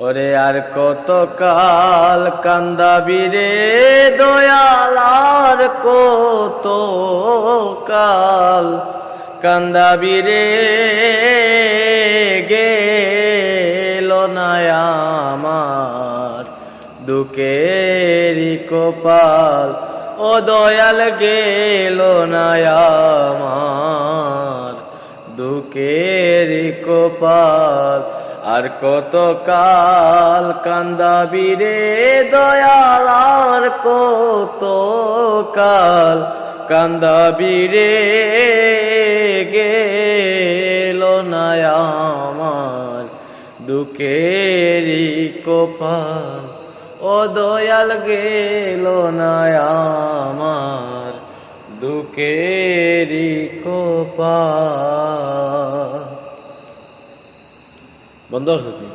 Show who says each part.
Speaker 1: ওরে আর কত কাল কান্দাবি রে দয়াল, আর কত কাল কান্দাবি রে, গেল না আমার দুঃখেরই কপাল। ও দয়াল গেল না আমার দুঃখেরই কপাল। আর কত কাল কান্দাবি রে দয়াল, আর কত কাল কান্দাবি রে, গেল না আমার দুঃখেরই কপাল। ও দয়াল গেল না আমার দুঃখেরই কপাল। বন্ধ করছো কি?